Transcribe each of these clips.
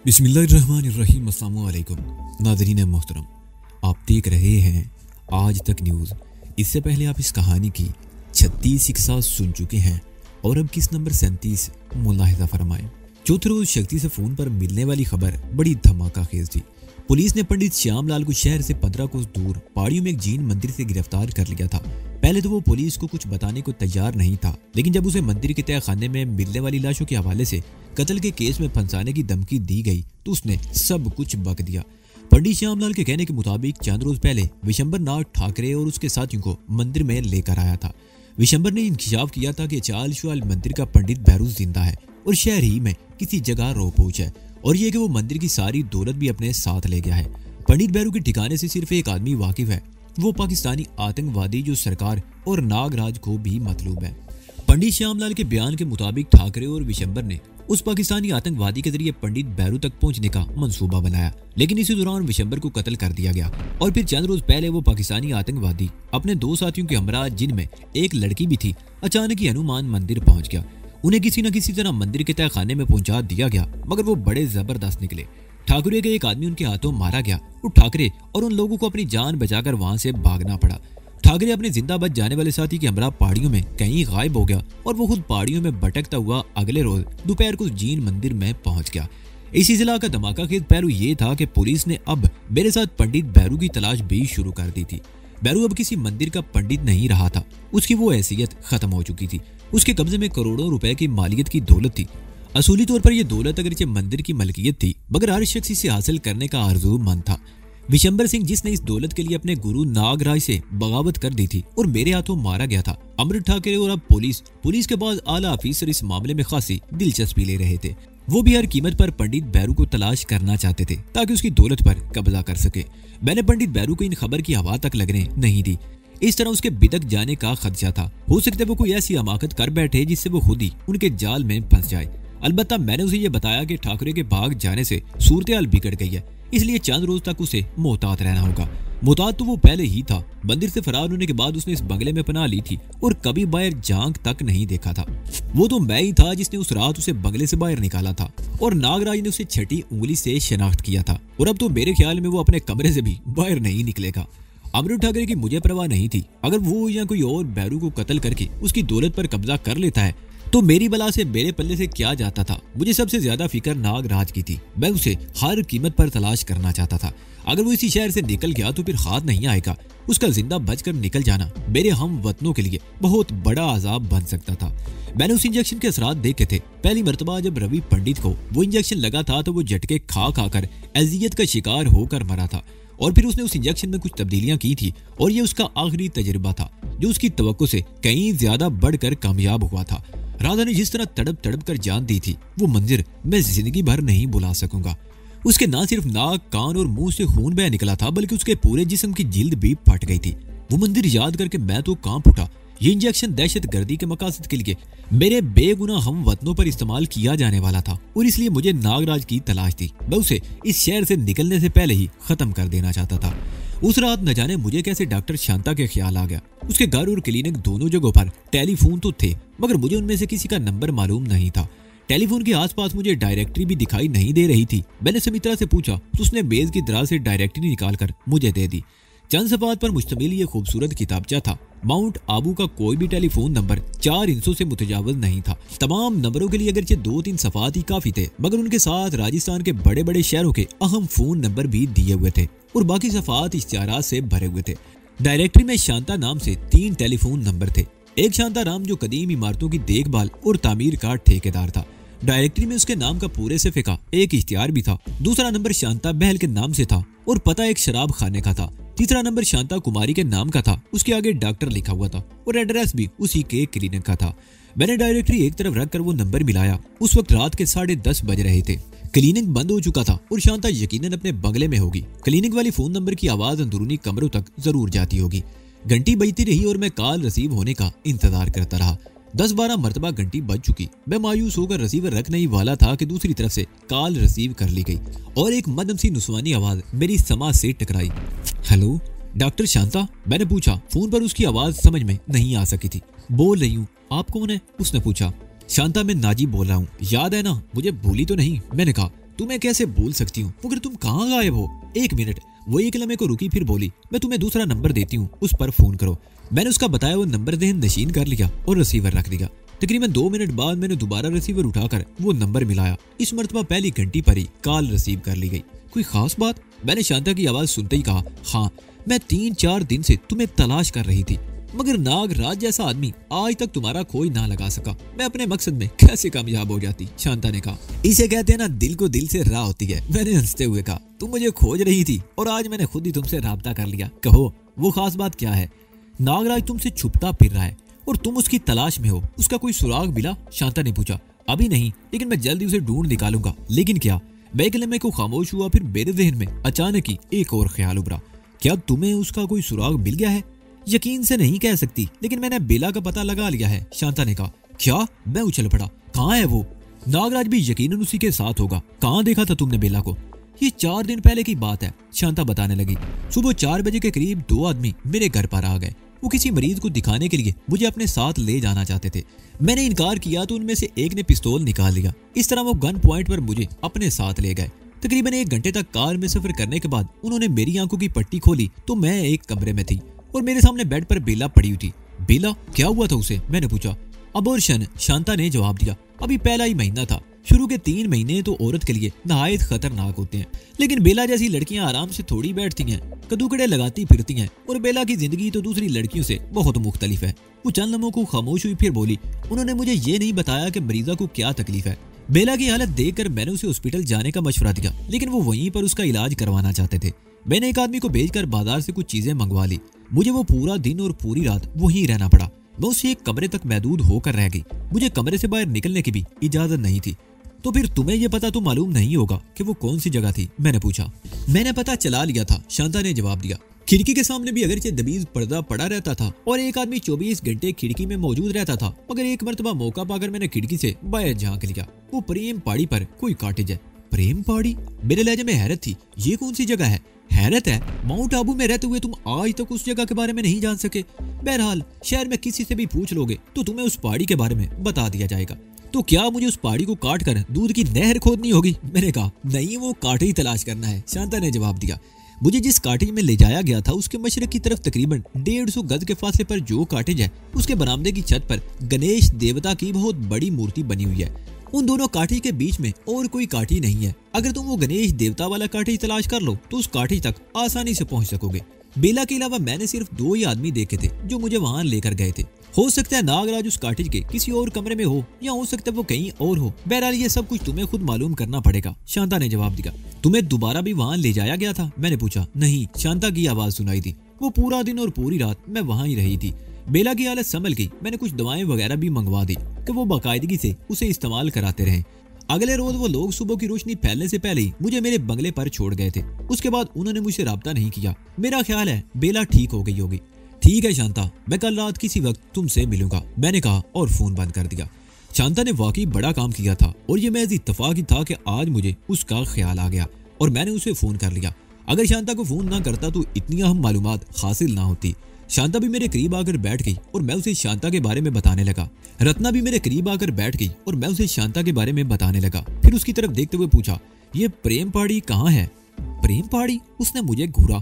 बिस्मिल्लाहिर्रहमानिर्रहीम। अस्सलामु अलैकुम नाज़रीन मोहतरम, आप देख रहे हैं आज तक न्यूज़। इससे पहले आप इस कहानी की 36 किस्सा सुन चुके हैं और अब किस नंबर 37 मुलाहिजा फरमाएं। चौथे रोज शक्ति से फोन पर मिलने वाली खबर बड़ी धमाका खेज थी। पुलिस ने पंडित श्यामलाल को शहर से 15 कोस दूर पहाड़ियों में एक जैन मंदिर से गिरफ्तार कर लिया था। पहले तो वो पुलिस को कुछ बताने को तैयार नहीं था, लेकिन जब उसे मंदिर के तहखाने में मिलने वाली लाशों के हवाले से कत्ल के केस में फंसाने की धमकी दी गई तो उसने सब कुछ बक दिया। पंडित श्यामलाल के कहने के मुताबिक चंद रोज पहले विशंबर नाथ ठाकरे और उसके साथियों को मंदिर में लेकर आया था। विशंबर ने इंकशाफ किया था कि चाल शुआल मंदिर का पंडित भैरू जिंदा है और शहर ही में किसी जगह रो पहुंचा है, और ये कि वो मंदिर की सारी दौलत भी अपने साथ ले गया है। पंडित भैरू के ठिकाने से सिर्फ एक आदमी वाकिफ है, वो पाकिस्तानी आतंकवादी जो सरकार और नागराज को भी मतलूब है। पंडित श्यामलाल के बयान के मुताबिक ठाकरे और विशंबर ने उस पाकिस्तानी आतंकवादी के जरिए पंडित भैरू तक पहुंचने का मंसूबा बनाया, लेकिन इसी दौरान विशंबर को कत्ल कर दिया गया। और फिर चंद रोज पहले वो पाकिस्तानी आतंकवादी अपने दो साथियों के हमरा, जिनमें एक लड़की भी थी, अचानक ही हनुमान मंदिर पहुंच गया। उन्हें किसी न किसी तरह मंदिर के तहखाने में पहुंचा दिया गया, मगर वो बड़े जबरदस्त निकले। ठाकुरे के एक आदमी उनके हाथों मारा गया और ठाकरे और उन लोगों को अपनी जान बचाकर वहां से भागना पड़ा। ठाकरे अपने जिंदा बच जाने वाले साथी के हमरा पहाड़ियों में कहीं गायब हो गया और वो खुद पहाड़ियों में भटकता हुआ अगले रोज दोपहर को जैन मंदिर में पहुंच गया। इसी जिला का धमाका खेज पहलू ये था कि पुलिस ने अब मेरे साथ पंडित भैरू की तलाश भी शुरू कर दी थी। भैरू अब किसी मंदिर का पंडित नहीं रहा था, उसकी वो हैसियत खत्म हो चुकी थी। उसके कब्जे में करोड़ों रुपए की मालियत की दौलत थी। असूली तौर पर यह दौलत अगरचे मंदिर की मलकियत थी, मगर हर शख्स इसे हासिल करने का आरज़ूमंद था। विशंबर सिंह, जिसने इस दौलत के लिए अपने गुरु नागराज से बगावत कर दी थी और मेरे हाथों मारा गया था। अमृत ठाकरे और अब पुलिस के बाद आला अफीसर इस मामले में खासी दिलचस्पी ले रहे थे। वो भी हर कीमत पर पंडित भैरू को तलाश करना चाहते थे ताकि उसकी दौलत पर कब्जा कर सके। मैंने पंडित भैरू को इन खबर की हवा तक लगने नहीं दी। इस तरह उसके बिदक जाने का खदशा था। हो सकता है वो कोई ऐसी हमाकत कर बैठे जिससे वो खुद ही उनके जाल में फंस जाए। अलबत्ता मैंने उसे ये बताया कि ठाकरे के भाग जाने से सूरत हाल बिगड़ गई है, इसलिए चंद रोज तक उसे मोहतात रहना होगा। मोहतात तो वो पहले ही था। मंदिर से फरार होने के बाद उसने इस बंगले में पनाह ली थी और कभी बाहर झांक तक नहीं देखा था। वो तो मैं ही था जिसने उस रात उसे बंगले से बाहर निकाला था और नागराज ने उसे छठी उंगली से शनाख्त किया था, और अब तो मेरे ख्याल में वो अपने कमरे से भी बाहर नहीं निकलेगा। अमृत ठाकरे की मुझे परवाह नहीं थी। अगर वो या कोई और भैरू को कत्ल करके उसकी दौलत पर कब्जा कर लेता है तो मेरी बला से मेरे पल्ले से क्या जाता था। मुझे सबसे ज्यादा फिक्र नागराज की थी। मैं उसे हर कीमत पर तलाश करना चाहता था। अगर वो इसी शहर से निकल गया तो फिर हाथ नहीं आएगा। उसका जिंदा बचकर निकल जाना मेरे हम वतनों के लिए बहुत बड़ा अजाब बन सकता था। मैंने उस इंजेक्शन के असरात देखे थे। पहली मर्तबा जब रवि पंडित को वो इंजेक्शन लगा था तो वो झटके खा खाकर अजियत का शिकार होकर मरा था, और फिर उसने उस इंजेक्शन में कुछ तब्दीलियां की थी और ये उसका आखिरी तजुर्बा था जो उसकी तवक्को से कहीं ज्यादा बढ़कर कामयाब हुआ था। राधा ने जिस तरह तड़प तड़प कर जान दी थी, वो मंजिल मैं जिंदगी भर नहीं भुला सकूंगा। उसके ना सिर्फ नाक, कान और मुंह से खून बह निकला था, बल्कि उसके पूरे जिस्म की जिल्द भी फट गई थी। वो मंदिर याद करके मैं तो कांप उठा। ये इंजेक्शन दहशत गर्दी के मकासद के लिए मेरे बेगुनाह हम वतनों पर इस्तेमाल किया जाने वाला था, और इसलिए मुझे नागराज की तलाश थी। मैं उसे इस शहर से निकलने से पहले ही खत्म कर देना चाहता था। उस रात न जाने मुझे कैसे डॉक्टर शांता के ख्याल आ गया। उसके घर और क्लिनिक दोनों जगहों पर टेलीफोन तो थे, मगर मुझे उनमें से किसी का नंबर मालूम नहीं था। टेलीफोन के आसपास मुझे डायरेक्टरी भी दिखाई नहीं दे रही थी। मैंने सुमित्रा से पूछा तो उसने मेज की दराज से डायरेक्टरी निकालकर मुझे दे दी। चंद सफात पर मुश्तमिल ये खूबसूरत किताबचा था। माउंट आबू का कोई भी टेलीफोन नंबर 4 इंचों से मुतजावज नहीं था। तमाम नंबरों के लिए अगरचे 2-3 सफात ही काफी थे, मगर उनके साथ राजस्थान के बड़े बड़े शहरों के अहम फोन नंबर भी दिए हुए थे और बाकी सफात इश्तिहारात से भरे हुए थे। डायरेक्टरी में शांता नाम से 3 टेलीफोन नंबर थे। एक शांता राम जो कदीम इमारतों की देखभाल और तामीर का ठेकेदार था। डायरेक्टरी में उसके नाम का पूरे सिफे का एक इश्तिहार भी था। दूसरा नंबर शांता बहल के नाम से था और पता एक शराब खाने का था। तीसरा नंबर शांता कुमारी के नाम का था, उसके आगे डॉक्टर लिखा हुआ था और एड्रेस भी उसी के क्लिनिक का था। मैंने डायरेक्टरी एक तरफ रखकर वो नंबर मिलाया। उस वक्त रात के 10:30 बज रहे थे। क्लिनिक बंद हो चुका था और शांता यकीनन अपने बंगले में होगी। क्लिनिक वाली फोन नंबर की आवाज अंदरूनी कमरों तक जरूर जाती होगी। घंटी बजती रही और मैं कॉल रिसीव होने का इंतजार करता रहा। 10-12 मरतबा घंटी बज चुकी। मैं मायूस होकर रिसीवर रखने ही वाला था कि दूसरी तरफ से कॉल रिसीव कर ली गई और एक मध्यम सी नुस्वानी आवाज मेरी समाज से टकराई। हेलो डॉक्टर शांता, मैंने पूछा। फोन पर उसकी आवाज समझ में नहीं आ सकी थी। बोल रही हूँ, आप कौन है? उसने पूछा। शांता, मैं नाजी बोल रहा हूँ, याद है ना? मुझे भूली तो नहीं? मैंने कहा। तुम्हें कैसे भूल सकती हूँ, मगर तुम कहाँ गायब हो? 1 मिनट। वो एक लम्हे को रुकी, फिर बोली, मैं तुम्हें दूसरा नंबर देती हूँ, उस पर फोन करो। मैंने उसका बताया वो नंबर देहन नशीन कर लिया और रिसीवर रख दिया। तकरीबन 2 मिनट बाद मैंने दोबारा रिसीवर उठाकर वो नंबर मिलाया। इस मर्तबा पहली घंटी पर ही कॉल रिसीव कर ली गई। कोई खास बात? मैंने शांता की आवाज सुनते ही कहा, हाँ, मैं 3-4 दिन से तुम्हें तलाश कर रही थी, मगर नागराज जैसा आदमी आज तक तुम्हारा खोज ना लगा सका। मैं अपने मकसद में कैसे कामयाब हो जाती? शांता ने कहा। इसे कहते हैं ना, दिल को दिल से राह होती है। मैंने हंसते हुए कहा, तुम मुझे खोज रही थी और आज मैंने खुद ही तुमसे राब्ता कर लिया। कहो, वो खास बात क्या है? नागराज तुमसे छुपता फिर रहा है और तुम उसकी तलाश में हो। उसका कोई सुराग मिला? शांता ने पूछा। अभी नहीं, लेकिन मैं जल्दी उसे ढूंढ निकालूंगा। लेकिन क्या? मैं एक लम्हे को खामोश हुआ, फिर मेरे जहन में अचानक ही एक और ख्याल उभरा। क्या तुम्हें उसका कोई सुराग मिल गया है? यकीन से नहीं कह सकती, लेकिन मैंने बेला का पता लगा लिया है, शांता ने कहा। क्या? मैं उछल पड़ा। कहाँ है वो? नागराज भी यकीनन उसी के साथ होगा। कहाँ देखा था तुमने बेला को? ये 4 दिन पहले की बात है, शांता बताने लगी। सुबह 4 बजे के करीब 2 आदमी मेरे घर पर आ गए। वो किसी मरीज को दिखाने के लिए मुझे अपने साथ ले जाना चाहते थे। मैंने इनकार किया तो उनमें से एक ने पिस्तौल निकाल लिया। इस तरह वो गन पॉइंट पर मुझे अपने साथ ले गए। तकरीबन 1 घंटे तक कार में सफर करने के बाद उन्होंने मेरी आंखों की पट्टी खोली तो मैं एक कमरे में थी और मेरे सामने बेड पर बेला पड़ी हुई थी। बेला? क्या हुआ था उसे? मैंने पूछा। अबॉर्शन, शांता ने जवाब दिया। अभी पहला ही महीना था। शुरू के 3 महीने तो औरत के लिए नहायत खतरनाक होते हैं, लेकिन बेला जैसी लड़कियां आराम से थोड़ी बैठती हैं, कदूकड़े लगाती फिरती हैं। और बेला की जिंदगी तो दूसरी लड़कियों से बहुत मुख्तलिफ है। वो चंद लम्हों को खामोश हुई, फिर बोली, उन्होंने मुझे ये नहीं बताया कि मरीजा को क्या तकलीफ है। बेला की हालत देखकर मैंने उसे हॉस्पिटल जाने का मशवरा दिया, लेकिन वो वहीं पर उसका इलाज करवाना चाहते थे। मैंने एक आदमी को भेजकर बाजार से कुछ चीजें मंगवा ली। मुझे वो पूरा दिन और पूरी रात वहीं रहना पड़ा। मैं उससे एक कमरे तक महदूद होकर रह गई। मुझे कमरे से बाहर निकलने की भी इजाजत नहीं थी। तो फिर तुम्हें यह पता तो मालूम नहीं होगा कि वो कौन सी जगह थी? मैंने पूछा। मैंने पता चला लिया था, शांता ने जवाब दिया। खिड़की के सामने भी अगरचे दबीज पर्दा पड़ा रहता था और एक आदमी 24 घंटे खिड़की में मौजूद रहता था, मगर एक मर्तबा मौका पाकर मैंने खिड़की से बाहर झांक लिया। वो प्रेम पहाड़ी पर कोई कॉटेज है। प्रेम पहाड़ी? मेरे लहजे में हैरत थी। ये कौन सी जगह है? हैरत है, माउंट आबू में रहते हुए तुम आज तक उस जगह के बारे में नहीं जान सके। बहरहाल, शहर में किसी से भी पूछ लोगे तो तुम्हें उस पहाड़ी के बारे में बता दिया जाएगा। तो क्या मुझे उस पहाड़ी को काट कर दूध की नहर खोदनी होगी? मैंने कहा, नहीं, वो काटे ही तलाश करना है, शांता ने जवाब दिया। मुझे जिस कॉटेज में ले जाया गया था उसके मशरक की तरफ तकरीबन 150 गज के फासले पर जो कॉटेज है, उसके बरामदे की छत पर गणेश देवता की बहुत बड़ी मूर्ति बनी हुई है। उन दोनों कॉटेज के बीच में और कोई कॉटेज नहीं है। अगर तुम वो गणेश देवता वाला कॉटेज तलाश कर लो तो उस कॉटेज तक आसानी से पहुंच सकोगे। बेला के अलावा मैंने सिर्फ 2 ही आदमी देखे थे जो मुझे वहां लेकर गए थे। हो सकता है नागराज उस कॉटेज के किसी और कमरे में हो, या हो सकता है वो कहीं और हो। बहरहाल ये सब कुछ तुम्हें खुद मालूम करना पड़ेगा, शांता ने जवाब दिया। तुम्हें दोबारा भी वहां ले जाया गया था? मैंने पूछा। नहीं, शांता की आवाज सुनाई थी। वो पूरा दिन और पूरी रात मैं वहां ही रही थी। बेला की हालत संभल गई। मैंने कुछ दवाएं वगैरह भी मंगवा दी कि वो बाकायदगी से उसे इस्तेमाल कराते रहें। अगले रोज वो लोग सुबह की रोशनी फैलने से पहले ही मुझे मेरे बंगले पर छोड़ गए थे। उसके बाद उन्होंने मुझसे राब्ता नहीं किया। मेरा ख्याल है बेला ठीक हो गई होगी। ठीक है शांता, मैं कल रात किसी वक्त तुमसे मिलूंगा, मैंने कहा और फोन बंद कर दिया। शांता ने वाकई बड़ा काम किया था और ये महज इत्तफाक ही था कि आज मुझे उसका ख्याल आ गया और मैंने उसे फोन कर लिया। अगर शांता को फोन ना करता तो इतनी अहम मालूमात हासिल ना होती। शांता भी मेरे करीब आकर बैठ गई और मैं उसे शांता के बारे में बताने लगा। रत्ना भी मेरे करीब आकर बैठ गई और मैं उसे शांता के बारे में बताने लगा। फिर उसकी तरफ देखते हुए पूछा, ये प्रेम पहाड़ी कहाँ है? प्रेम पहाड़ी? उसने मुझे घूरा।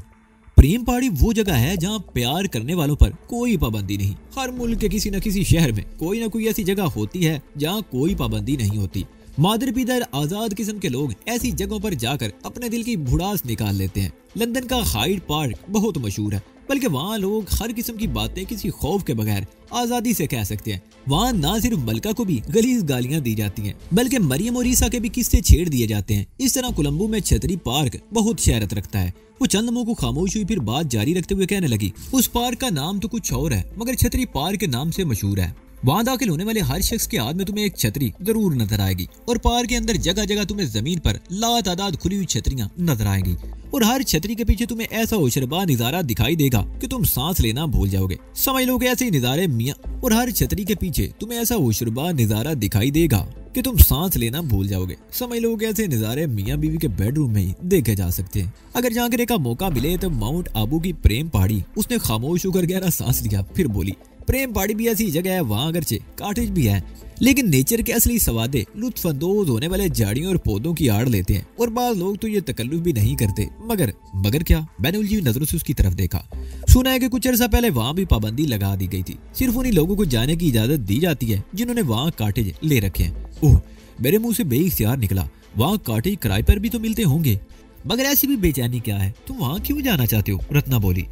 प्रेम पहाड़ी वो जगह है जहाँ प्यार करने वालों पर कोई पाबंदी नहीं। हर मुल्क के किसी न किसी शहर में कोई ना कोई ऐसी जगह होती है जहाँ कोई पाबंदी नहीं होती। मादर पिदर आजाद किस्म के लोग ऐसी जगहों पर जाकर अपने दिल की भुड़ास निकाल लेते हैं। लंदन का हाइड पार्क बहुत मशहूर है, बल्कि वहाँ लोग हर किस्म की बातें किसी खौफ के बगैर आजादी से कह सकते हैं। वहाँ ना सिर्फ मलका को भी गलीज गालियां दी जाती हैं, बल्कि मरियम और ईसा के भी किस्से छेड़ दिए जाते हैं। इस तरह कोलंबो में छतरी पार्क बहुत शहरत रखता है। वो चंद लम्हों को खामोश हुई, फिर बात जारी रखते हुए कहने लगी, उस पार्क का नाम तो कुछ और है, मगर छतरी पार्क के नाम से मशहूर है। वहाँ दाखिल होने वाले हर शख्स के हाथ में तुम्हें एक छतरी जरूर नजर आएगी और पार्क के अंदर जगह जगह तुम्हें जमीन पर लातादाद खुली हुई छतरियां नजर आएंगी और हर छतरी के पीछे तुम्हें ऐसा होशरबा नजारा दिखाई देगा कि तुम सांस लेना भूल जाओगे। समझ लो कि ऐसे ही नजारे मियाँ और हर छतरी के पीछे तुम्हें ऐसा होशरबा नजारा दिखाई देगा कि तुम सांस लेना भूल जाओगे। समझ लो कि ऐसे नजारे मियाँ बीवी के बेडरूम में ही देखे जा सकते हैं। अगर झांकने का मौका मिले तो माउंट आबू की प्रेम पहाड़ी। उसने खामोश होकर गहरा सांस लिया, फिर बोली, प्रेम पहाड़ी भी ऐसी जगह है, वहाँ अगरचे कॉटेज भी है, लेकिन नेचर के असली सवादे लुत्फ अंदोज होने वाले झाड़ियों और पौधों की आड़ लेते हैं। और बाज़ लोग तो ये तकल्लुफ भी नहीं करते। मगर क्या? मैंने उलझी हुई नजरों से उसकी तरफ देखा। सुना है कि कुछ अर्सा पहले वहाँ भी पाबंदी लगा दी गई थी। सिर्फ उन्हीं लोगों को जाने की इजाजत दी जाती है जिन्होंने वहाँ कॉटेज ले रखे हैं। ओह, मेरे मुंह से बेइख्तियार निकला, वहाँ कॉटेज किराए पर भी तो मिलते होंगे। मगर ऐसी भी बेचैनी क्या है, तुम वहाँ क्यों जाना चाहते हो? रत्ना बोली।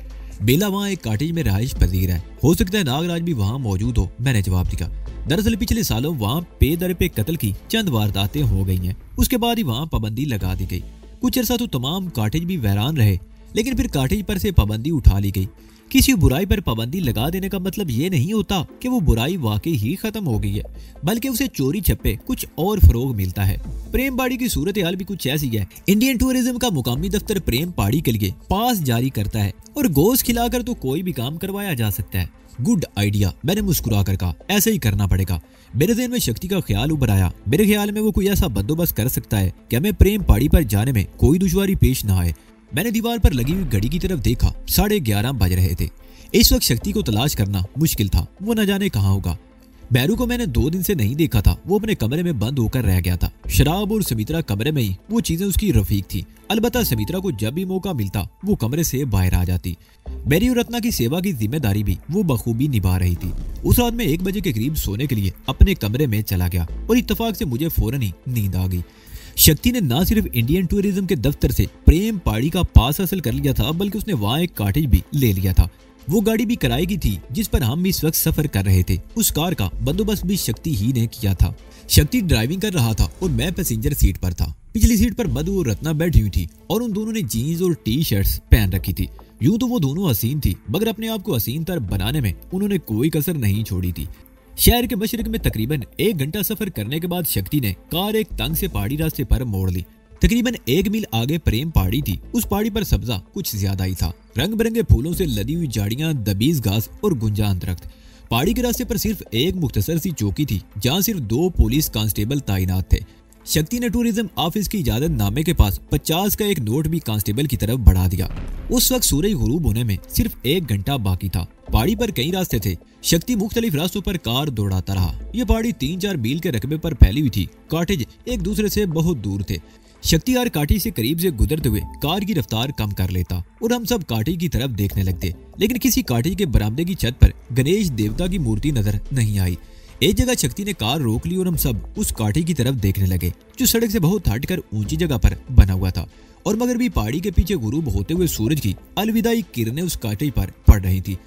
बेला वहाँ एक कॉटेज में रहाइश पजीर है, हो सकता है नागराज भी वहाँ मौजूद हो, मैंने जवाब दिया। दरअसल पिछले सालों वहाँ पे दर पे कत्ल की चंद वारदातें हो गई हैं, उसके बाद ही वहाँ पाबंदी लगा दी गई। कुछ अर्सा तो तमाम कॉटेज भी वैरान रहे, लेकिन फिर कॉटेज पर से पाबंदी उठा ली गई। किसी बुराई पर पाबंदी लगा देने का मतलब ये नहीं होता कि वो बुराई वाकई ही खत्म हो गई है, बल्कि उसे चोरी छप्पे कुछ और फरोग मिलता है। प्रेम पहाड़ी की सूरत हाल भी कुछ ऐसी है। इंडियन टूरिज्म का मुकामी दफ्तर प्रेम पहाड़ी के लिए पास जारी करता है और गोश्त खिलाकर तो कोई भी काम करवाया जा सकता है। गुड आइडिया, मैंने मुस्कुरा कर कहा, ऐसे ही करना पड़ेगा। मेरे ज़हन में शक्ति का ख्याल उभर आया। मेरे ख्याल में वो कोई ऐसा बंदोबस्त कर सकता है कि हमें प्रेम पहाड़ी पर जाने में कोई दुश्वारी पेश ना आए। मैंने दीवार पर लगी हुई घड़ी की तरफ देखा, 11:30 बज रहे थे। इस वक्त शक्ति को तलाश करना मुश्किल था, वो न जाने कहाँ होगा। बैरू को मैंने 2 दिन से नहीं देखा था, वो अपने कमरे में बंद होकर रह गया था। शराब और समित्रा कमरे में ही वो चीजें उसकी रफीक थी। अलबत्ता समित्रा को जब भी मौका मिलता वो कमरे से बाहर आ जाती। मेरी और रत्ना की सेवा की जिम्मेदारी भी वो बखूबी निभा रही थी। उस रात में 1 बजे के करीब सोने के लिए अपने कमरे में चला गया और इत्तेफाक से मुझे फौरन ही नींद आ गई। शक्ति ने न सिर्फ इंडियन टूरिज्म के दफ्तर से प्रेम पहाड़ी का पास हासिल कर लिया था, बल्कि उसने वहाँ एक कॉटेज भी ले लिया था। वो गाड़ी भी किराए की थी जिस पर हम इस वक्त सफर कर रहे थे। उस कार का बंदोबस्त भी शक्ति ही ने किया था। शक्ति ड्राइविंग कर रहा था और मैं पैसेंजर सीट पर था। पिछली सीट पर मधु और रत्ना बैठी हुई थी और उन दोनों ने जीन्स और टी-शर्ट्स पहन रखी थी। यूं तो वो दोनों हसीन थी, मगर अपने आप को हसीन तर बनाने में उन्होंने कोई कसर नहीं छोड़ी थी। शहर के मशरिक में तकरीबन 1 घंटा सफर करने के बाद शक्ति ने कार एक तंग से पहाड़ी रास्ते पर मोड़ ली। तकरीबन 1 मील आगे प्रेम पहाड़ी थी। उस पहाड़ी पर सब्जा कुछ ज्यादा ही था। रंग बिरंगे फूलों से लदी हुई झाड़ियां, दबीज घास और गुंजान दरख्त। पहाड़ी के रास्ते पर सिर्फ एक मुख्तसर सी चौकी थी जहां सिर्फ 2 पुलिस कांस्टेबल तैनात थे। शक्ति ने टूरिज्म ऑफिस की इजाजत नामे के पास 50 का एक नोट भी कांस्टेबल की तरफ बढ़ा दिया। उस वक्त सूरज गुरूब होने में सिर्फ 1 घंटा बाकी था। पहाड़ी पर कई रास्ते थे। शक्ति मुख्तलिफ रास्तों पर कार दौड़ाता रहा। यह पहाड़ी 3-4 मील के रकबे पर फैली हुई थी। कॉटेज एक दूसरे से बहुत दूर थे। शक्ति हर काठी से करीब से गुजरते हुए कार की रफ्तार कम कर लेता और हम सब काठी की तरफ देखने लगते, लेकिन किसी काठी के बरामदे की छत पर गणेश देवता की मूर्ति नजर नहीं आई। एक जगह शक्ति ने कार रोक ली और हम सब उस काठी की तरफ देखने लगे जो सड़क से बहुत हटकर ऊंची जगह पर बना हुआ था और मगरबी पहाड़ी के पीछे गुरूब होते हुए सूरज की अलविदाई किरणें उस काठी पर पड़ रही थी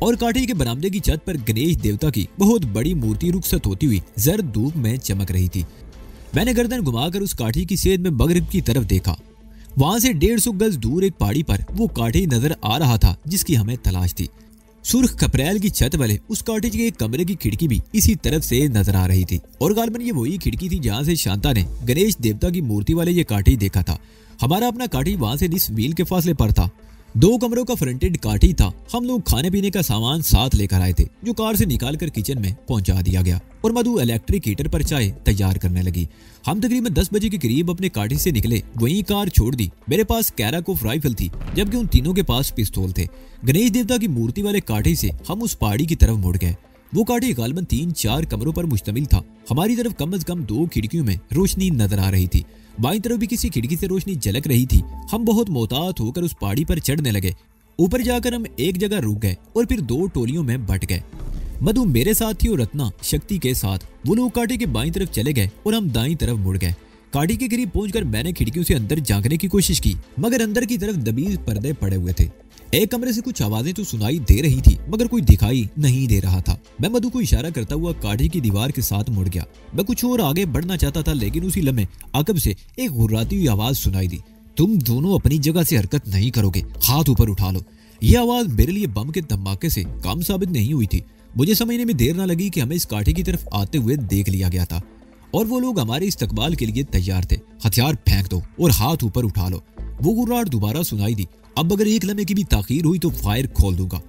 और काठी के बरामदे की छत पर गणेश देवता की बहुत बड़ी मूर्ति रुखसत होती हुई जर्द धूप में चमक रही थी। मैंने गर्दन घुमाकर उस काठी की सेध में मगरिब की तरफ देखा। वहां से 150 गज दूर एक पहाड़ी पर वो काठी नजर आ रहा था जिसकी हमें तलाश थी। सुर्ख खपरेल की छत वाले उस काटेज के एक कमरे की खिड़की भी इसी तरफ से नजर आ रही थी और गालबन ये वही खिड़की थी जहां से शांता ने गणेश देवता की मूर्ति वाले ये काठी देखा था। हमारा अपना काठी वहां से 20 मील के फासले पर था। 2 कमरों का फ्रंटेड काठी था। हम लोग खाने पीने का सामान साथ लेकर आए थे जो कार से निकालकर किचन में पहुंचा दिया गया और मधु इलेक्ट्रिक हीटर पर चाय तैयार करने लगी। हम तकरीबन 10 बजे के करीब अपने काठी से निकले, वहीं कार छोड़ दी। मेरे पास कैराकोफ राइफल थी जबकि उन तीनों के पास पिस्तौल थे। गणेश देवता की मूर्ति वाले काठी से हम उस पहाड़ी की तरफ मुड़ गए। वो काठी गालबन 3-4 कमरों पर मुश्तमिल था। हमारी तरफ कम से कम 2 खिड़कियों में रोशनी नजर आ रही थी। बाईं तरफ भी किसी खिड़की से रोशनी झलक रही थी। हम बहुत मोहतात होकर उस पहाड़ी पर चढ़ने लगे। ऊपर जाकर हम एक जगह रुक गए और फिर 2 टोलियों में बंट गए। मधु मेरे साथ थी और रत्ना शक्ति के साथ। वो लोग काठी के बाईं तरफ चले गए और हम दाईं तरफ मुड़ गए। काठी के करीब पहुंचकर मैंने खिड़कियों से अंदर झांकने की कोशिश की, मगर अंदर की तरफ दबीज पर्दे पड़े हुए थे। एक कमरे से कुछ आवाजें तो सुनाई दे रही थी मगर कोई दिखाई नहीं दे रहा था। मैं मधु को इशारा करता हुआ काठी की दीवार के साथ मुड़ गया। मैं कुछ और आगे बढ़ना चाहता था, लेकिन उसी लम्हे अकब से एक गुर्राती हुई आवाज सुनाई दी। तुम दोनों अपनी जगह से हरकत नहीं करोगे, हाथ ऊपर उठा लो। यह आवाज मेरे लिए बम के धमाके से कम साबित नहीं हुई थी। मुझे समझने में देर न लगी कि हमें इस काठी की तरफ आते हुए देख लिया गया था और वो लोग हमारे इस्तकबाल के लिए तैयार थे। हथियार फेंक दो और हाथ ऊपर उठा लो। वो गुर्राहट दोबारा सुनाई दी। अब अगर एक लम्हे की भी ताखीर हुई तो फायर खोल दूंगा।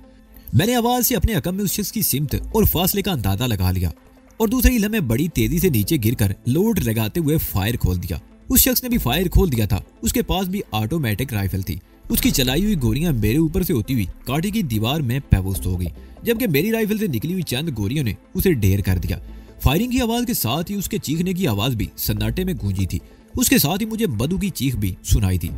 मैंने आवाज से अपने अकब में उस शख्स की सिमत और फासले का अंदाजा लगा लिया और दूसरी लम्हे बड़ी तेजी से नीचे गिरकर लोड लगाते हुए फायर खोल दिया। उस शख्स ने भी फायर खोल दिया था। उसके पास भी ऑटोमेटिक राइफल थी। उसकी चलाई हुई गोलियां मेरे ऊपर से होती हुई कांटे की दीवार में पेवस्त हो गई, जबकि मेरी राइफल से निकली हुई चंद गोलियों ने उसे ढेर कर दिया। फायरिंग की आवाज के साथ ही उसके चीखने की आवाज भी सन्नाटे में गूंजी थी। उसके साथ ही मुझे मधु की चीख भी सुनाई थी।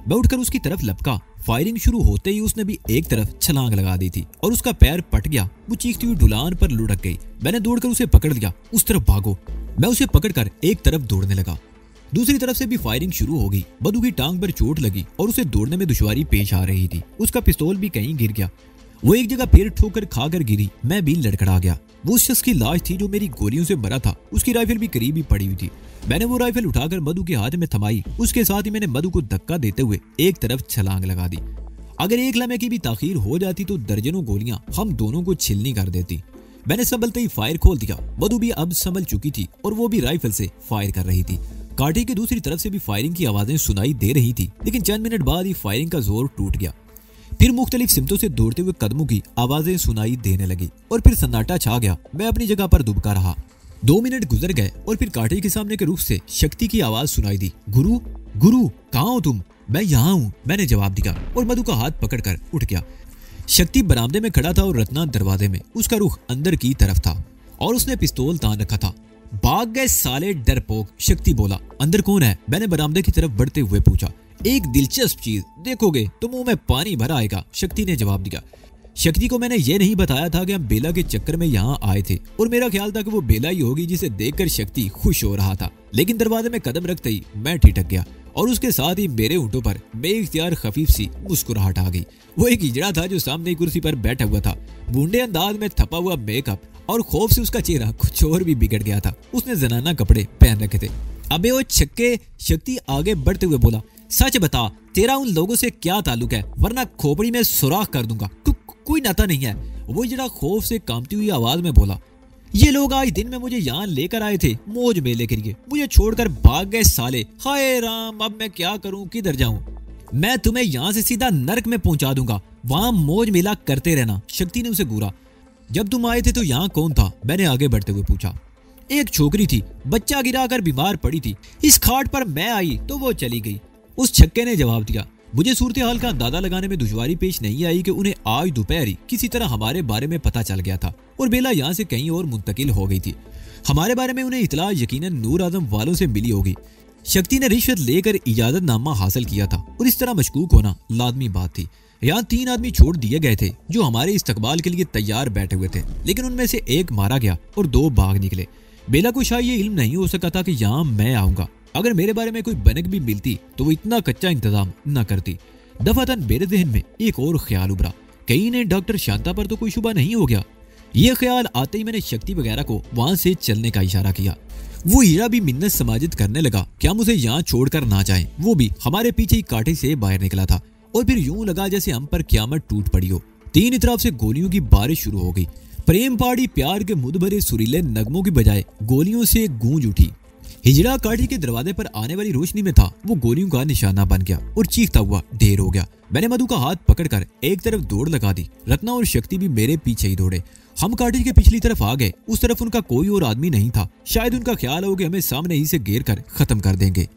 मैं उठकर उसकी तरफ लपका। फायरिंग शुरू होते ही उसने भी एक तरफ छलांग लगा दी थी और उसका पैर पट गया। वो चीखती हुई ढुलान पर लुढ़क गई। मैंने दौड़कर उसे पकड़ लिया। उस तरफ भागो। मैं उसे पकड़कर एक तरफ दौड़ने लगा। दूसरी तरफ से भी फायरिंग शुरू हो गई। मधु की टांग पर चोट लगी और उसे दौड़ने में दुश्वारी पेश आ रही थी। उसका पिस्तौल भी कहीं गिर गया। वो एक जगह फिर ठोकर खाकर गिरी। मैं भी लड़खड़ा गया। वो उस शख्स की लाश थी जो मेरी गोलियों से मरा था। उसकी राइफल भी करीब ही पड़ी हुई थी। मैंने वो राइफल उठाकर मधु के हाथ में थमाई। उसके साथ ही मैंने मधु को धक्का देते हुए एक तरफ छलांग लगा दी। अगर एक लम्हे की भी ताखीर हो जाती तो दर्जनों गोलियां हम दोनों को छिलनी कर देती। मैंने संभलते ही फायर खोल दिया। मधु भी अब संभल चुकी थी और वो भी राइफल से फायर कर रही थी। कांटे की दूसरी तरफ से भी फायरिंग की आवाजें सुनाई दे रही थी, लेकिन चंद मिनट बाद ही फायरिंग का जोर टूट गया। फिर मुख्तलिफ सिमतों से दौड़ते हुए कदमों की आवाजें सुनाई देने लगी और फिर सन्नाटा छा गया। मैं अपनी जगह पर दुबका रहा। 2 मिनट गुजर गए और फिर कांटे के सामने के रुख से शक्ति की आवाज सुनाई दी। गुरु, गुरु, कहाँ हो तुम? मैं यहाँ हूँ, मैंने जवाब दिया और मधु का हाथ पकड़कर उठ गया। शक्ति बरामदे में खड़ा था और रत्ना दरवाजे में। उसका रुख अंदर की तरफ था और उसने पिस्तौल तान रखा था। भाग गए साले डरपोक, शक्ति बोला। अंदर कौन है? मैंने बरामदे की तरफ बढ़ते हुए पूछा। एक दिलचस्प चीज देखोगे तो मुंह में पानी भरा आएगा, शक्ति ने जवाब दिया। शक्ति को मैंने ये नहीं बताया था कि हम बेला के चक्कर में यहाँ आए थे और मेरा ख्याल था कि वो बेला ही होगी जिसे देखकर शक्ति खुश हो रहा था। लेकिन दरवाजे में कदम रखते ही मैं ठिठक गया और उसके साथ ही मेरे होंठों पर बेइख्तियार खफीफ सी मुस्कुराहट आ गई। वो एक हिजड़ा था जो सामने कुर्सी पर बैठा हुआ था। बूंदे अंदाज में थपा हुआ मेकअप और खौफ से उसका चेहरा कुछ और भी बिगड़ गया था। उसने जनाना कपड़े पहन रखे थे। अबे वो छक्के, शक्ति आगे बढ़ते हुए बोला। सच बता, तेरा उन लोगों से क्या ताल्लुक है, वरना खोपड़ी में सुराख कर दूंगा। कोई नाता नहीं है, वो जरा खौफ से कांपती हुई आवाज में बोला। ये लोग आज दिन में मुझे यहाँ लेकर आए थे मौज मेले के लिए, मुझे छोड़कर भाग गए साले। हाय राम, अब मैं क्या करूं, किधर जाऊं? मैं तुम्हें यहाँ से सीधा नरक में पहुंचा दूंगा, वहां मौज मेला करते रहना, शक्ति ने उसे घूरा। जब तुम आए थे तो यहाँ कौन था? मैंने आगे बढ़ते हुए पूछा। एक छोकरी थी, बच्चा गिराकर बीमार पड़ी थी। इस खाट पर मैं आई तो वो चली गई, उस छक्के ने जवाब दिया। मुझे सूरत हाल का अंदाजा लगाने में दुश्वारी पेश नहीं आई कि उन्हें आज दोपहर ही किसी तरह हमारे बारे में पता चल गया था और बेला यहाँ से कहीं और मुंतकिल हो गई थी। हमारे बारे में उन्हें इतला यकीनन नूर आजम वालों से मिली होगी। शक्ति ने रिश्वत लेकर इजाजतनामा हासिल किया था और इस तरह मशकूक होना लाजमी बात थी। यहाँ 3 आदमी छोड़ दिए गए थे जो हमारे इस्तकबाल के लिए तैयार बैठे हुए थे, लेकिन उनमें से एक मारा गया और 2 भाग निकले। बेला को शायद ये इल्म नहीं हो सका था कि यहाँ मैं आऊंगा। अगर मेरे बारे में कोई बनक भी मिलती तो वो इतना कच्चा इंतजाम न करती। दफातन मेरे जहन में एक और ख्याल उभरा। कहीं ने डॉक्टर शांता पर तो कोई शुबा नहीं हो गया? ये ख्याल आते ही मैंने शक्ति वगैरह को वहां से चलने का इशारा किया। वो हीरा भी मिन्नत समाजित करने लगा कि हम उसे यहाँ छोड़कर ना जाएं। वो भी हमारे पीछे ही कांटे से बाहर निकला था और फिर यूं लगा जैसे हम पर क्यामत टूट पड़ी हो। 3 तरफ से गोलियों की बारिश शुरू हो गई। प्रेम पाड़ी प्यार के मुद भरे सुरीले नगमों की बजाय गोलियों से गूंज उठी। हिजड़ा काठी के दरवाजे पर आने वाली रोशनी में था। वो गोलियों का निशाना बन गया और चीखता हुआ ढेर हो गया। मैंने मधु का हाथ पकड़कर एक तरफ दौड़ लगा दी। रत्ना और शक्ति भी मेरे पीछे ही दौड़े। हम काठी के पिछली तरफ आ गए। उस तरफ उनका कोई और आदमी नहीं था। शायद उनका ख्याल हो कि हमें सामने ही से घेर कर खत्म कर देंगे,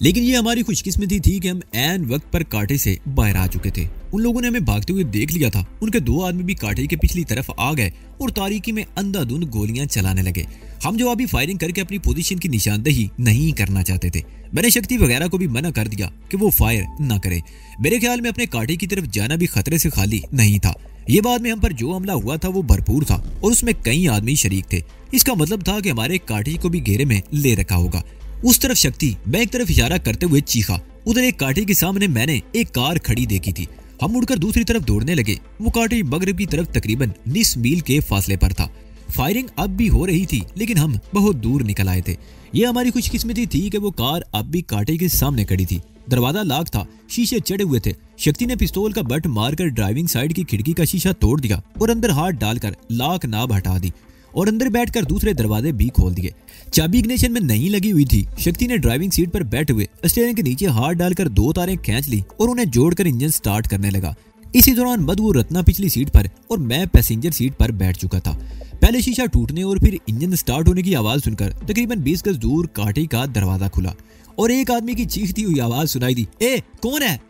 लेकिन ये हमारी खुशकिस्मती थी कि हम ऐन वक्त पर कांटे से बाहर आ चुके थे। उन लोगों ने हमें भागते हुए देख लिया था। उनके 2 आदमी भी कांटे के पिछली तरफ आ गए और तारीकी में अंधाधुंध गोलियां चलाने लगे। हम जवाबी फायरिंग करके अपनी पोजीशन की निशानदेही नहीं करना चाहते थे। मैंने शक्ति वगैरह को भी मना कर दिया कि वो फायर ना करे। मेरे ख्याल में अपने कांटे की तरफ जाना भी खतरे से खाली नहीं था। ये बाद में हम पर जो हमला हुआ था वो भरपूर था और उसमें कई आदमी शरीक थे। इसका मतलब था कि हमारे कांटे को भी घेरे में ले रखा होगा। उस तरफ शक्ति, मैं एक तरफ इशारा करते हुए चीखा। उधर एक कांटे के सामने मैंने एक कार खड़ी देखी थी। हम मुड़कर दूसरी तरफ दौड़ने लगे। वो कांटे मगरिब की तरफ तकरीबन 20 मील के फासले पर था। फायरिंग अब भी हो रही थी, लेकिन हम बहुत दूर निकल आए थे। ये हमारी खुशकिस्मती थी कि वो कार अब भी कांटे के सामने खड़ी थी। दरवाजा लॉक था, शीशे चढ़े हुए थे। शक्ति ने पिस्तौल का बट मारकर ड्राइविंग साइड की खिड़की का शीशा तोड़ दिया और अंदर हाथ डालकर लॉक नाब हटा दी और अंदर बैठकर दूसरे दरवाजे भी खोल दिए। चाबी इग्निशन में नहीं लगी हुई थी। शक्ति ने ड्राइविंग सीट पर बैठे हुए स्टीयरिंग के नीचे हाथ डालकर 2 तारें खींच ली और उन्हें जोड़कर इंजन स्टार्ट करने लगा। इसी दौरान मधु और रत्ना पिछली सीट पर और मैं पैसेंजर सीट पर बैठ चुका था। पहले शीशा टूटने और फिर इंजन स्टार्ट होने की आवाज सुनकर तकरीबन 20 गज दूर कांटे का दरवाजा खुला और एक आदमी की चीखती हुई आवाज सुनाई दी। ए, कौन है?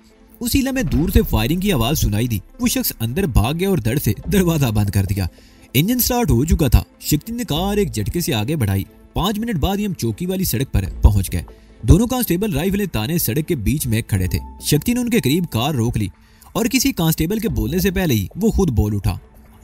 उसी लम्हे दूर से फायरिंग की आवाज सुनाई दी। वो शख्स अंदर भाग गया और धड़ से दरवाजा बंद कर दिया। इंजन स्टार्ट हो चुका था। शक्ति ने कार एक झटके से आगे बढ़ाई। 5 मिनट बाद ही हम चौकी वाली सड़क पर पहुंच गए। दोनों कांस्टेबल राइफलें ताने सड़क के बीच में खड़े थे। शक्ति ने उनके करीब कार रोक ली और किसी कांस्टेबल के बोलने से पहले ही वो खुद बोल उठा,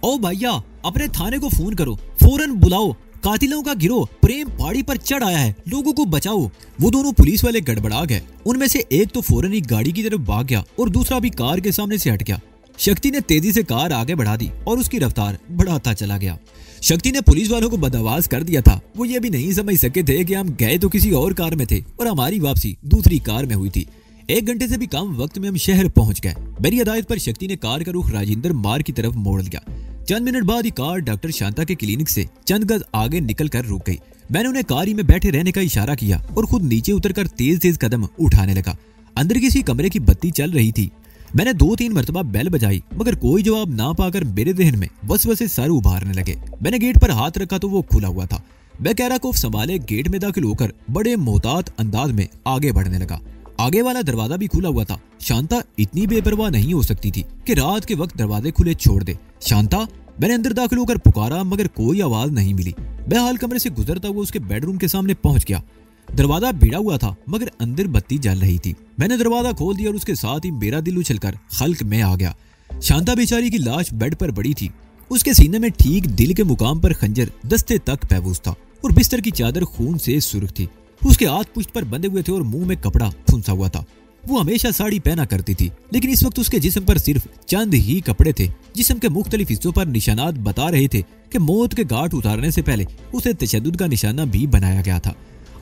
ओ भैया, अपने थाने को फोन करो, फौरन बुलाओ, कातिलों का गिरोह प्रेम पहाड़ी पर चढ़ आया है, लोगों को बचाओ। वो दोनों पुलिस वाले गड़बड़ा गए। उनमें से एक तो फौरन ही गाड़ी की तरफ भाग गया और दूसरा भी कार के सामने से हट गया। शक्ति ने तेजी से कार आगे बढ़ा दी और उसकी रफ्तार बढ़ाता चला गया। शक्ति ने पुलिस वालों को बदआवाज कर दिया था। वो ये भी नहीं समझ सके थे कि हम गए तो किसी और कार में थे और हमारी वापसी दूसरी कार में हुई थी। 1 घंटे से भी कम वक्त में हम शहर पहुंच गए। मेरी हिदायत पर शक्ति ने कार का रुख राजेंद्र मार्ग की तरफ मोड़ लिया। चंद मिनट बाद ही कार डॉक्टर शांता के क्लिनिक से चंद गज आगे निकल कर रुक गई। मैंने उन्हें कार ही में बैठे रहने का इशारा किया और खुद नीचे उतरकर तेज तेज कदम उठाने लगा। अंदर किसी कमरे की बत्ती चल रही थी। मैंने 2-3 मरतबा बेल बजाई मगर कोई जवाब ना पाकर मेरे जहन में वसवसे सर उभारने लगे। मैंने गेट पर हाथ रखा तो वो खुला हुआ था। मैं कैराकोफ संभाले गेट में दाखिल होकर बड़े मोहतात अंदाज में आगे बढ़ने लगा। आगे वाला दरवाजा भी खुला हुआ था। शांता इतनी बेपरवाह नहीं हो सकती थी कि रात के वक्त दरवाजे खुले छोड़ दे। शांता, मैंने अंदर दाखिल होकर पुकारा मगर कोई आवाज नहीं मिली। मैं हाल कमरे से गुजरता हुआ उसके बेडरूम के सामने पहुंच गया। दरवाजा भिड़ा हुआ था मगर अंदर बत्ती जल रही थी। मैंने दरवाजा खोल दिया और उसके साथ ही मेरा दिल उछलकर खल्क में आ गया। शांता बेचारी की लाश बेड पर पड़ी थी। उसके सीने में ठीक दिल के मुकाम पर खंजर दस्ते तक महफूज था और बिस्तर की चादर खून से सुर्ख थी। उसके हाथ पुश्त पर बंधे हुए थे और मुंह में कपड़ा फुंसा हुआ था। वो हमेशा साड़ी पहना करती थी लेकिन इस वक्त उसके जिस्म पर सिर्फ चंद ही कपड़े थे। जिस्म के मुख्तलिफ हिस्सों पर निशानात बता रहे थे कि मौत के घाट उतारने से पहले उसे तशद्दुद का निशाना भी बनाया गया था।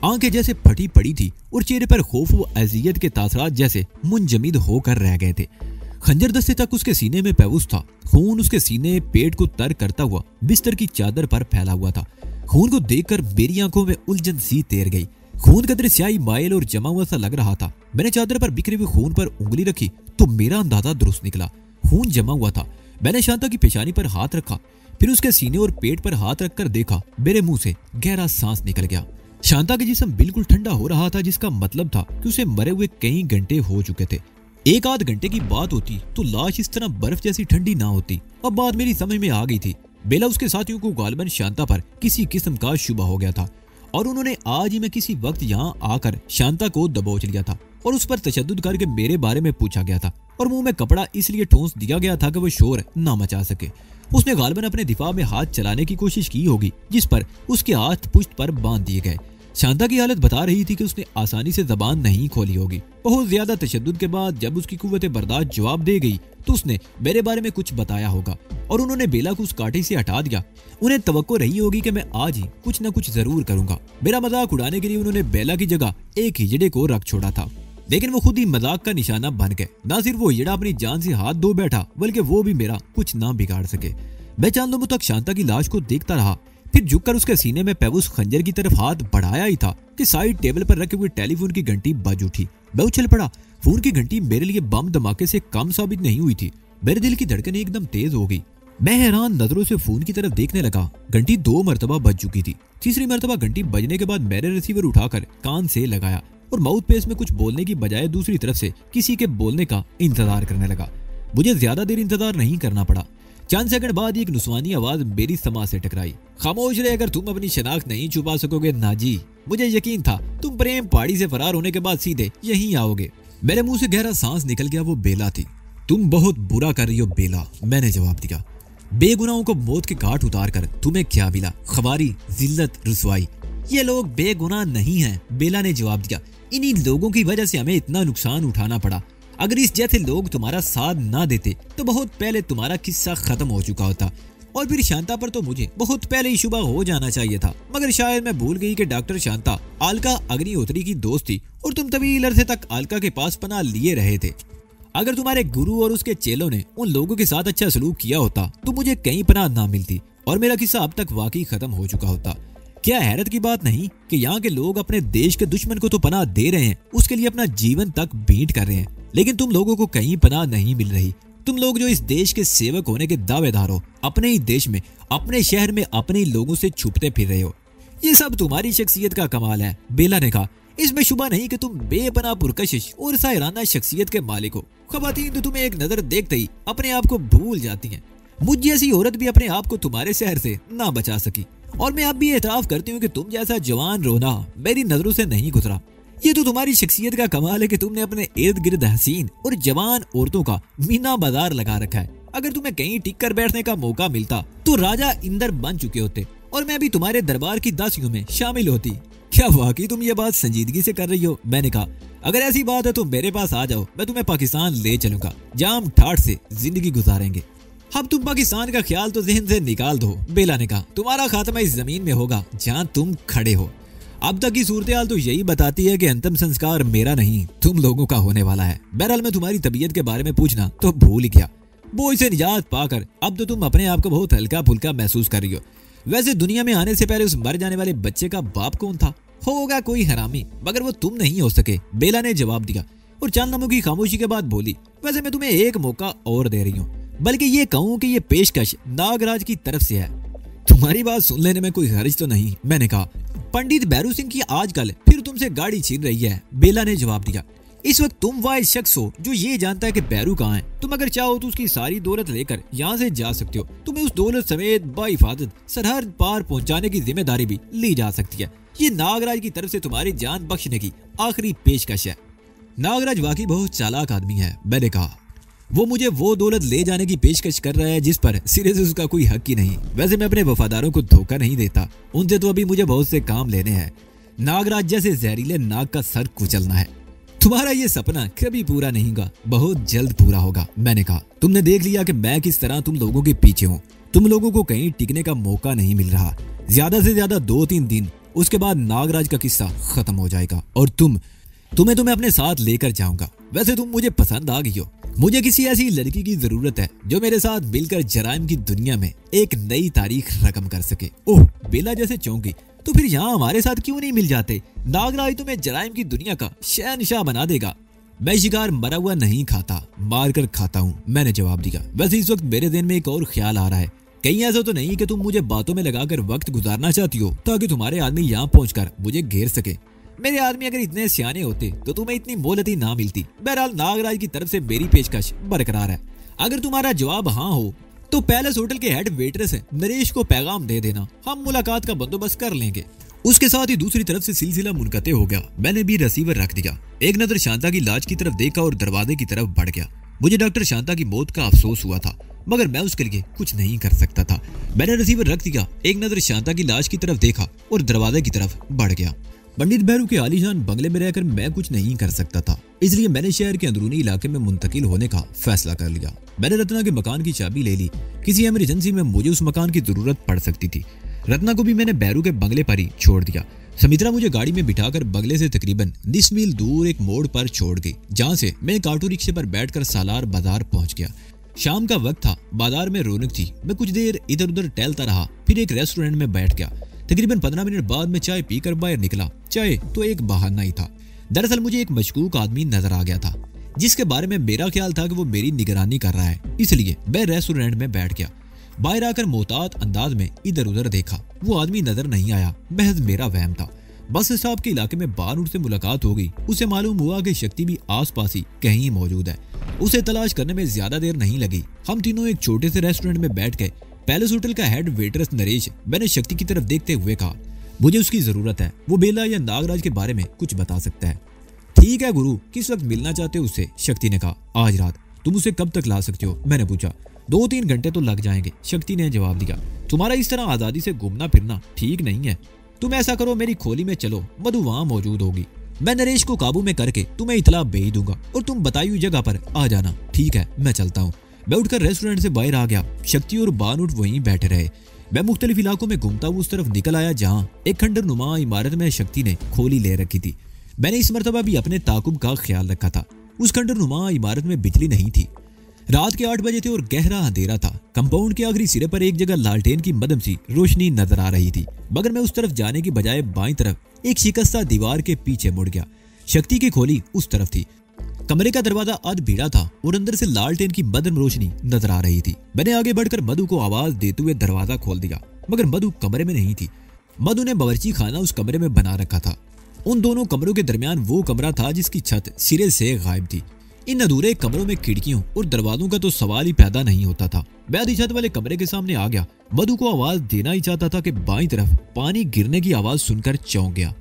आंखें जैसे फटी पड़ी थी और चेहरे पर खौफ व अज़ियत के तासरात जैसे मुंजमिद होकर रह गए थे। खंजर दस्ते तक उसके सीने में महफूज था। खून उसके सीने पेट को तर करता हुआ बिस्तर की चादर पर फैला हुआ था। खून को देखकर मेरी आंखों में उलझन सी तैर गई। खून का दृश्य स्याही मायल और जमा हुआ सा लग रहा था। मैंने चादर पर बिखरे हुए खून पर उंगली रखी तो मेरा अंदाजा दुरुस्त निकला। खून जमा हुआ था। मैंने शांता की पेशानी पर हाथ रखा, फिर उसके सीने और पेट पर हाथ रखकर देखा। मेरे मुंह से गहरा सांस निकल गया। शांता का जिस्म बिल्कुल ठंडा हो रहा था, जिसका मतलब था कि उसे मरे हुए कई घंटे हो चुके थे। 1-आध घंटे की बात होती तो लाश इस तरह बर्फ जैसी ठंडी ना होती। अब बात मेरी समझ में आ गई थी। बेला उसके साथियों को गालिबन शांता पर किसी किस्म का शुबा हो गया था और उन्होंने आज ही में किसी वक्त यहाँ आकर शांता को दबोच लिया था और उस पर तशद्दुद करके मेरे बारे में पूछा गया था और मुंह में कपड़ा इसलिए ठोंस दिया गया था कि वो शोर ना मचा सके। उसने गालिबन अपने दिफा में हाथ चलाने की कोशिश की होगी, जिस पर उसके हाथ पुश्त पर बांध दिए गए। शांता की हालत बता रही थी कि उसने आसानी से जबान नहीं खोली होगी। बहुत ज्यादा तशद्दुद के बाद जब उसकी कुव्वत बर्दाश्त जवाब दे गई तो उसने मेरे बारे में कुछ बताया होगा और उन्होंने बेला को उस कांटे से हटा दिया। उन्हें तवक्को रही होगी कि मैं आज ही कुछ न कुछ जरूर करूंगा। मेरा मजाक उड़ाने के लिए उन्होंने बेला की जगह एक हिजड़े को रख छोड़ा था, लेकिन वो खुद ही मजाक का निशाना बन गए। ना सिर्फ वो हिजड़ा अपनी जान से हाथ धो बैठा बल्कि वो भी मेरा कुछ ना बिगाड़ सके। मैं चंद लम्हों तक शांता की लाश को देखता रहा, फिर झुककर उसके सीने में महफूज खंजर की तरफ हाथ बढ़ाया ही था कि साइड टेबल पर रखे हुए टेलीफोन की घंटी बज उठी। मैं उछल पड़ा। फोन की घंटी मेरे लिए बम धमाके से कम साबित नहीं हुई थी। मेरे दिल की धड़कनें एकदम तेज हो गई। मैं हैरान नजरों से फोन की तरफ देखने लगा। घंटी 2 मरतबा बज चुकी थी। तीसरी मरतबा घंटी बजने के बाद मैंने रिसीवर उठाकर कान से लगाया और माउथ पेस में कुछ बोलने की बजाय दूसरी तरफ से किसी के बोलने का इंतजार करने लगा। मुझे ज्यादा देर इंतजार नहीं करना पड़ा। चंद सेकंड बाद एक नुस्वानी आवाज मेरी समा से टकराई। खामोश रहे, अगर तुम अपनी शनाख्त नहीं छुपा सकोगे नाजी। मुझे यकीन था तुम प्रेम पहाड़ी से फरार होने के बाद सीधे यहीं आओगे। मेरे मुंह से गहरा सांस निकल गया। वो बेला थी। तुम बहुत बुरा कर रही हो बेला, मैंने जवाब दिया। बेगुनाहों को मौत के घाट उतार कर तुम्हें क्या मिला? खबारी, जिल्लत, रुसवाई। ये लोग बेगुनाह नहीं हैं, बेला ने जवाब दिया। इन्हीं लोगों की वजह से हमें इतना नुकसान उठाना पड़ा। अगर इस जैसे लोग तुम्हारा साथ ना देते तो बहुत पहले तुम्हारा किस्सा खत्म हो चुका होता और फिर शांता पर तो मुझे बहुत पहले ही शुबा हो जाना चाहिए था। मगर शायद मैं भूल गई कि डॉक्टर शांता अलका अग्निहोत्री की दोस्त थी और तुम तवील अरसे तक अलका के पास पनाह लिए रहे थे। अगर तुम्हारे गुरु और उसके चेलों ने उन लोगों के साथ अच्छा सलूक किया होता तो मुझे कहीं पनाह ना मिलती और मेरा किस्सा अब तक वाकई खत्म हो चुका होता। क्या हैरत की बात नहीं कि यहाँ के लोग अपने देश के दुश्मन को तो पनाह दे रहे हैं, उसके लिए अपना जीवन तक भेंट कर रहे हैं, लेकिन तुम लोगों को कहीं पनाह नहीं मिल रही। तुम लोग जो इस देश के सेवक होने के दावेदार हो, अपने ही देश में, अपने शहर में, अपने ही लोगों से छुपते फिर रहे हो। ये सब तुम्हारी शख्सियत का कमाल है, बेला ने कहा। इसमें शुबा नहीं कि तुम बेपनाह पुरकशिश और सायराना शख्सियत के मालिक हो। ख्वातीन तो तुम्हें एक नजर देखते ही अपने आप को भूल जाती हैं। मुझ जैसी औरत भी अपने आप को तुम्हारे शहर से ना बचा सकी, और मैं अब भी एतराफ करती हूँ कि तुम जैसा जवान रोना मेरी नजरों से नहीं गुजरा। ये तो तुम्हारी शख्सियत का कमाल है कि तुमने अपने इर्द गिर्द हसीन और जवान औरतों का मीना बाजार लगा रखा है। अगर तुम्हें कहीं टिक कर बैठने का मौका मिलता तो राजा इंदर बन चुके होते और मैं भी तुम्हारे दरबार की दासियों में शामिल होती। क्या वाकई तुम ये बात संजीदगी से कर रही हो? मैंने कहा, अगर ऐसी बात है तो मेरे पास आ जाओ, मैं तुम्हें पाकिस्तान ले चलूंगा, जाम ठाठ से जिंदगी गुजारेंगे। अब तुम पाकिस्तान का ख्याल तो जहन से निकाल दो, बेला ने कहा। तुम्हारा खात्मा इस जमीन में होगा जहाँ तुम खड़े हो। अब तक की सूरत हाल तो यही बताती है कि अंतिम संस्कार मेरा नहीं तुम लोगों का होने वाला है। बहरहाल मैं तुम्हारी तबीयत के बारे में पूछना तो भूल ही गया। बोझ से निजात पाकर अब तो तुम अपने आप को बहुत हल्का फुल्का महसूस कर रही हो। वैसे दुनिया में आने से पहले उस मर जाने वाले बच्चे का बाप कौन था? होगा कोई हरामी, मगर वो तुम नहीं हो सके, बेला ने जवाब दिया और चंद लम्हों की खामोशी के बाद बोली, वैसे मैं तुम्हें एक मौका और दे रही हूँ, बल्कि ये कहूँ कि ये पेशकश नागराज की तरफ से है। तुम्हारी बात सुन लेने में कोई हर्ज तो नहीं? मैंने कहा। पंडित भैरू सिंह की आजकल फिर तुमसे गाड़ी छीन रही है, बेला ने जवाब दिया। इस वक्त तुम वाहिद शख्स हो जो ये जानता है कि भैरू कहाँ है। तुम अगर चाहो तो उसकी सारी दौलत लेकर यहाँ से जा सकते हो। तुम्हें उस दौलत समेत बाहिफाजत सरहद पार पहुँचाने की जिम्मेदारी भी ली जा सकती है। ये नागराज की तरफ से तुम्हारी जान बख्शने की आखिरी पेशकश है। नागराज वाकई बहुत चालाक आदमी है, मैंने कहा। वो मुझे वो दौलत ले जाने की पेशकश कर रहा है जिस पर सिरे से उसका कोई हक ही नहीं। वैसे मैं अपने वफादारों को धोखा नहीं देता, उनसे तो अभी मुझे बहुत से काम लेने हैं। नागराज जैसे जहरीले नाग का सर कुचलना है। तुम्हारा ये सपना कभी पूरा नहीं होगा, बहुत जल्द पूरा होगा, मैंने कहा। तुमने देख लिया कि मैं किस तरह तुम लोगों के पीछे हूँ। तुम लोगों को कहीं टिकने का मौका नहीं मिल रहा। ज्यादा से ज्यादा 2-3 दिन, उसके बाद नागराज का किस्सा खत्म हो जाएगा और तुम्हें अपने साथ लेकर जाऊंगा। वैसे तुम मुझे पसंद आ गई हो। मुझे किसी ऐसी लड़की की जरूरत है जो मेरे साथ मिलकर जराइम की दुनिया में एक नई तारीख रकम कर सके। ओह, बेला जैसे चौंकी, तो फिर यहाँ हमारे साथ क्यों नहीं मिल जाते? नागराज तुम्हें जराइम की दुनिया का शहनशाह बना देगा। मैं शिकार मरा हुआ नहीं खाता, मार कर खाता हूँ, मैंने जवाब दिया। वैसे इस वक्त मेरे दिन में एक और ख्याल आ रहा है। कहीं ऐसा तो नहीं कि तुम मुझे बातों में लगाकर वक्त गुजारना चाहती हो ताकि तुम्हारे आदमी यहाँ पहुंचकर मुझे घेर सके। मेरे आदमी अगर इतने सियाने होते तो तुम्हें इतनी मोहलत ही ना मिलती। बहरहाल नागराज की तरफ से मेरी पेशकश बरकरार है। अगर तुम्हारा जवाब हाँ हो तो पैलेस होटल के हेड वेटरेस नरेश को पैगाम दे देना, हम मुलाकात का बंदोबस्त कर लेंगे। उसके साथ ही दूसरी तरफ से सिलसिला मुनक़ते हो गया। मैंने भी रिसीवर रख दिया, एक नजर शांता की लाश की तरफ देखा और दरवाजे की तरफ बढ़ गया। मुझे डॉक्टर शांता की मौत का अफसोस हुआ था, मगर मैं उसके लिए कुछ नहीं कर सकता था। मैंने रिसीवर रख दिया, एक नजर शांता की लाश की तरफ देखा और दरवाजे की तरफ बढ़ गया। पंडित भैरू के आलीशान बंगले में रहकर मैं कुछ नहीं कर सकता था, इसलिए मैंने शहर के अंदरूनी इलाके में मुंतकिल होने का फैसला कर लिया। मैंने रत्ना के मकान की चाबी ले ली। किसी इमरजेंसी में मुझे उस मकान की जरूरत पड़ सकती थी। रत्ना को भी मैंने भैरू के बंगले पर ही छोड़ दिया। समित्रा मुझे गाड़ी में बिठाकर बंगले से तकरीबन 20 मील दूर एक मोड़ पर छोड़ गई, जहाँ से मैं एक ऑटो रिक्शे पर बैठकर सालार बाजार पहुंच गया। शाम का वक्त था, बाजार में रौनक थी। मैं कुछ देर इधर उधर टहलता रहा, फिर एक रेस्टोरेंट में बैठ गया। तकरीबन 15 मिनट बाद मैं चाय पीकर बाहर निकला। चाय तो एक बहाना ही था। दरअसल मुझे एक मशकूक आदमी नजर आ गया था, जिसके बारे में मेरा ख्याल था कि वो मेरी निगरानी कर रहा है, इसलिए मैं रेस्टोरेंट में बैठ गया। बाहर आकर मोहतात अंदाज में इधर उधर देखा, वो आदमी नजर नहीं आया, महज मेरा वहम था। बस स्टॉप के इलाके में बानूर से मुलाकात हो गई। उसे मालूम हुआ कि शक्ति भी आसपास ही कहीं मौजूद है। उसे तलाश करने में ज्यादा देर नहीं लगी। हम तीनों एक छोटे से रेस्टोरेंट में बैठ गए। पैलेस होटल का हेड वेटरस नरेश, मैंने शक्ति की तरफ देखते हुए कहा, मुझे उसकी जरूरत है, वो बेला या नागराज के बारे में कुछ बता सकता है। ठीक है गुरु, किस वक्त मिलना चाहते हो उससे? शक्ति ने कहा, आज रात। तुम उसे कब तक ला सकते हो? मैंने पूछा। 2-3 घंटे तो लग जाएंगे, शक्ति ने जवाब दिया। तुम्हारा इस तरह आजादी से घूमना फिरना ठीक नहीं है। तुम ऐसा करो, मेरी खोली में चलो, मधु वहां मौजूद होगी। मैं नरेश को काबू में करके तुम्हें इतला भेज दूंगा और तुम बताई हुई जगह पर आ जाना। ठीक है, मैं चलता हूँ। मैं उठकर रेस्टोरेंट से बाहर आ गया। शक्ति और बानूर वहीं बैठे रहे। मैं मुख्तलिफ इलाकों में घूमता हुआ उस तरफ निकल आया जहाँ एक खंडर नुमा इमारत में शक्ति ने खोली ले रखी थी। मैंने इस मरतबा भी अपने ताकुब का ख्याल रखा था। उस खंडर नुमा इमारत में बिजली नहीं थी। रात के 8 बजे थे और गहरा अंधेरा था। कंपाउंड के आखिरी सिरे पर एक जगह लालटेन की मदम सी रोशनी नजर आ रही थी, मगर मैं उस तरफ जाने की बजाय बाईं तरफ एक शिकस्ता दीवार के पीछे मुड़ गया। शक्ति की खोली उस तरफ थी। कमरे का दरवाजा अध भीड़ा था और अंदर से लालटेन की मदम रोशनी नजर आ रही थी। मैंने आगे बढ़कर मधु को आवाज देते हुए दरवाजा खोल दिया, मगर मधु कमरे में नहीं थी। मधु ने बावर्ची खाना उस कमरे में बना रखा था। उन दोनों कमरों के दरमियान वो कमरा था जिसकी छत सिरे से गायब थी। इन अधूरे कमरों में खिड़कियों और दरवाजों का तो सवाल ही पैदा नहीं होता था। मैं आधी छत वाले कमरे के सामने आ गया। मधु को आवाज देना ही चाहता था कि बाईं तरफ पानी गिरने की आवाज सुनकर चौंक गया।